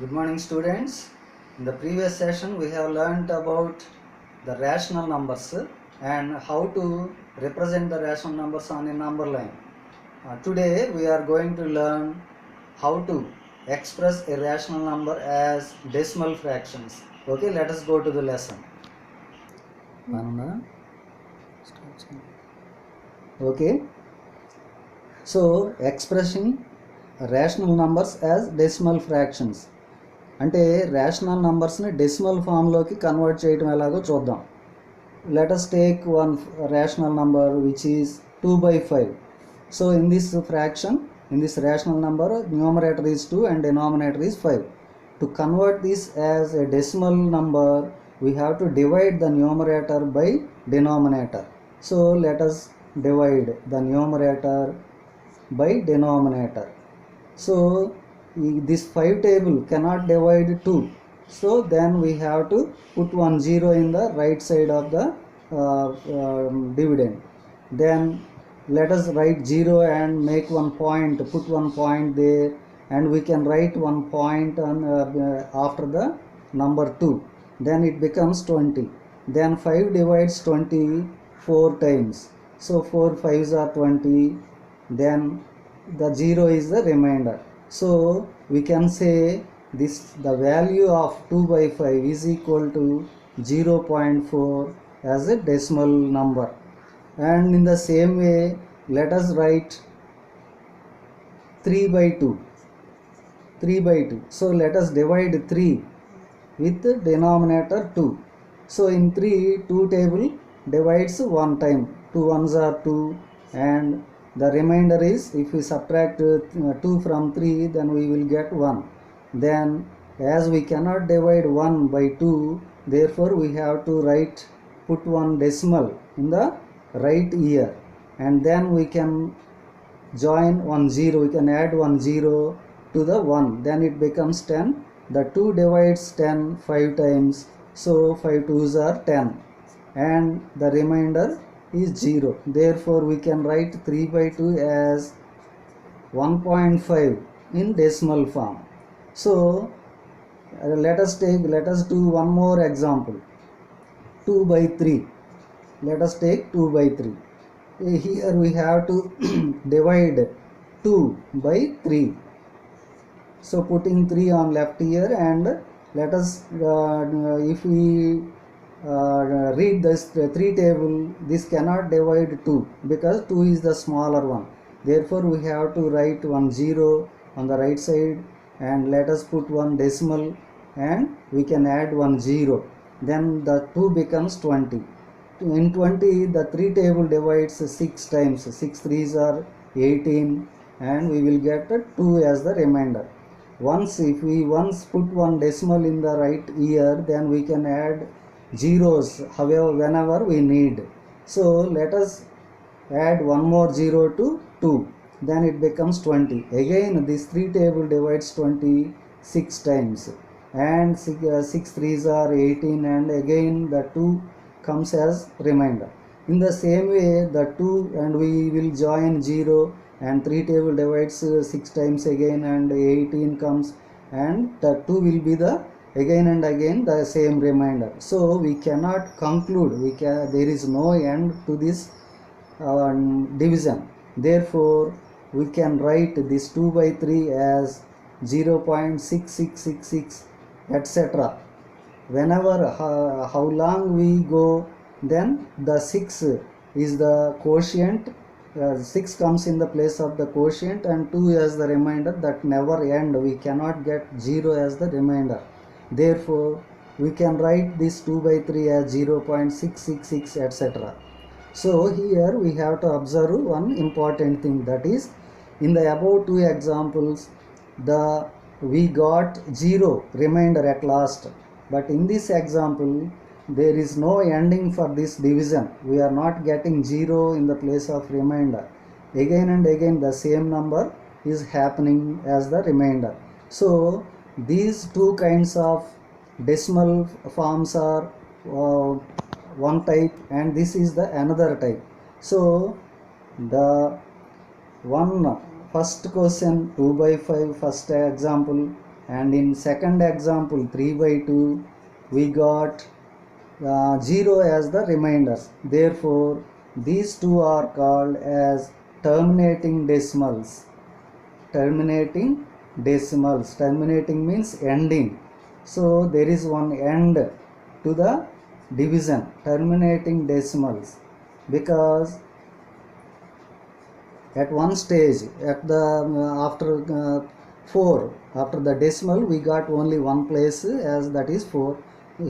Good morning, students. In the previous session we have learnt about the rational numbers and how to represent the rational numbers on a number line. Today we are going to learn how to express a rational number as decimal fractions. Okay, let us go to the lesson. Okay, so expressing rational numbers as decimal fractions. అంటే rational నంబర్స్ని decimal ఫామ్లోకి convert చేయడం ఎలాగో చూద్దాం. Let us take one rational number which is 2/5. So in this fraction, in this rational number, numerator is 2 and denominator is 5. To convert this as a decimal number, we have to divide the numerator by denominator. So let us divide the numerator by denominator. So this 5 table cannot divide 2, so then we have to put one 0 in the right side of the dividend. Then let us write 0 and make one point, put one point there, and we can write one point on after the number 2. Then it becomes 20. Then 5 divides 20 4 times, so 4 5s are 20. Then the 0 is the remainder. So we can say this, the value of 2/5 is equal to 0.4 as a decimal number. And in the same way, let us write 3/2. 3/2. So let us divide 3 with the denominator 2. So in 3, 2 table divides one time. 2 ones are 2, and the remainder is, if we subtract 2 from 3, then we will get 1. Then as we cannot divide 1 by 2, therefore we have to put one decimal in the right ear, and then we can join one 0, we can add one 0 to the 1, then it becomes 10. The 2 divides 10 5 times, so 5 2s are 10, and the remainder is 0. Therefore we can write 3/2 as 1.5 in decimal form. So let us do one more example. 2/3. Let us take 2/3. Here we have to divide 2 by 3. So putting 3 on left ear, and let us if we read this 3 table, this cannot divide 2 because 2 is the smaller one. Therefore we have to write one 0 on the right side, and let us put one decimal, and we can add one 0. Then the 2 becomes 20. In 20, the 3 table divides 6 times. 6 3s are 18, and we will get 2 as the remainder. If we once put one decimal in the right ear, then we can add zeros however whenever we need. So let us add one more 0 to 2, then it becomes 20. Again this 3 table divides 20 6 times, and 6 3s are 18, and again the 2 comes as remainder. In the same way, the 2 and we will join 0, and 3 table divides 6 times again, and 18 comes, and the 2 will be the again and again the same remainder. So we cannot conclude, there is no end to this division. Therefore we can write this 2/3 as 0.6666 etc. Whenever how long we go, then the 6 is the quotient. 6 comes in the place of the quotient, and 2 as the remainder. That never end. We cannot get 0 as the remainder. Therefore we can write this 2/3 as 0.666 etc. So here we have to observe one important thing, that is, in the above 2 examples, we got 0 remainder at last, but in this example there is no ending for this division. We are not getting 0 in the place of remainder. Again and again the same number is happening as the remainder. So these two kinds of decimal forms are one type, and this is the another type. So the first question 2/5, first example, and in second example 3 by 2 we got 0 as the remainders. Therefore these two are called as terminating decimals. Terminating decimals. Terminating means ending. So there is one end to the division, terminating decimals, because at one stage at the after 4 after the decimal we got only one place as that is 4.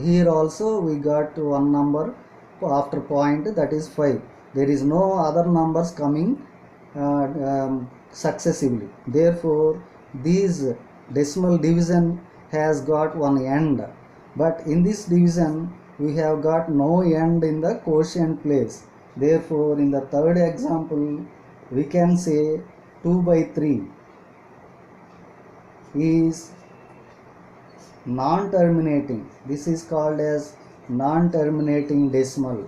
Here also we got one number after point, that is 5. There is no other numbers coming successively. Therefore these decimal division has got one end, but in this division we have got no end in the quotient place. Therefore in the third example we can say 2 by 3 is non-terminating. This is called as non-terminating decimal.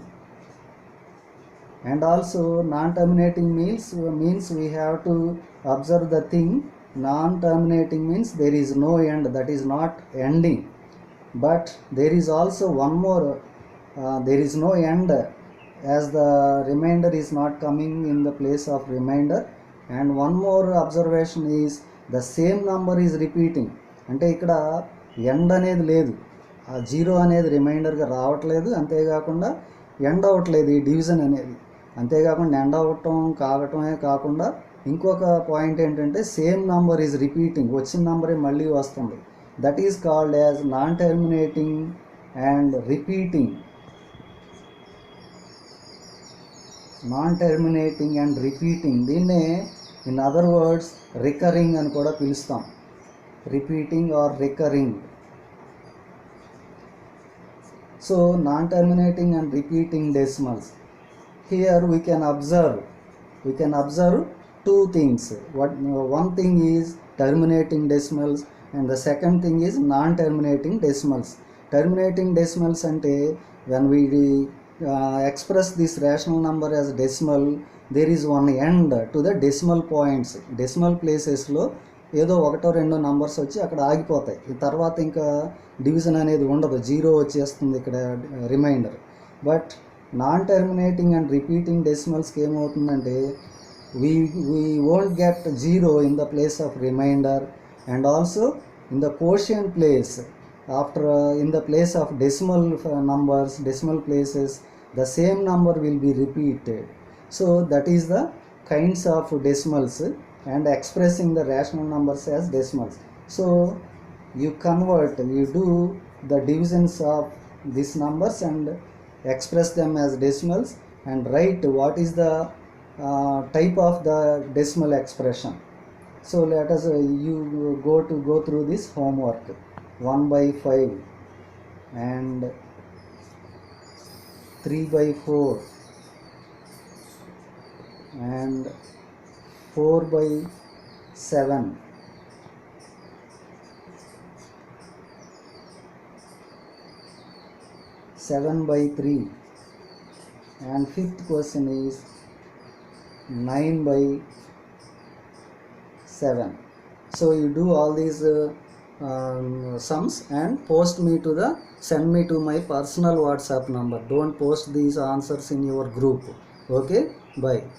And also non-terminating means we have to observe the thing. Non-terminating means there is no end, that is not ending. But there is also one more, there is no end as the remainder is not coming in the place of remainder. And one more observation is the same number is repeating. అంటే ఇక్కడ end అనేది లేదు, ఆ zero అనేది రిమైండర్గా రావట్లేదు, అంతేకాకుండా end అవ్వట్లేదు ఈ డివిజన్ అనేది. అంతేకాకుండా ఎండ్ అవ్వటం కావటమే కాకుండా ఇంకొక పాయింట్ ఏంటంటే సేమ్ నంబర్ ఈజ్ రిపీటింగ్, వచ్చిన నంబరే మళ్ళీ వస్తుంది. That is called as non terminating and repeating. Non terminating and repeating, దీన్నే ఇన్ అదర్ వర్డ్స్ రికరింగ్ అని కూడా పిలుస్తాం. Repeating or recurring. So non terminating and repeating decimals. Here we can observe two things. One thing is terminating decimals and the second thing is non-terminating decimals. Terminating decimals ante when we express this rational number as decimal, there is one end to the decimal points. Decimal places లో ఏదో ఒకటో రెండో numbers వచ్చి అక్కడ ఆగిపోతాయి. ఈ తర్వాత ఇంకా డివిజన్ అనేది ఉండదు, జీరో వచ్చేస్తుంది ఇక్కడ remainder. But non terminating and repeating డెసిమల్స్కి ఏమవుతుందంటే we won't get 0 in the place of remainder, and also in the quotient place after in the place of decimal numbers, decimal places, the same number will be repeated. So that is the kinds of decimals and expressing the rational numbers as decimals. So you do the divisions of these numbers and express them as decimals and write what is the type of the decimal expression. So let us you go through this homework. 1 by 5 and 3 by 4 and 4 by 7 7 by 3, and fifth question is 9 by 7. So you do all these sums and send me to my personal WhatsApp number. Don't post these answers in your group. Okay, bye.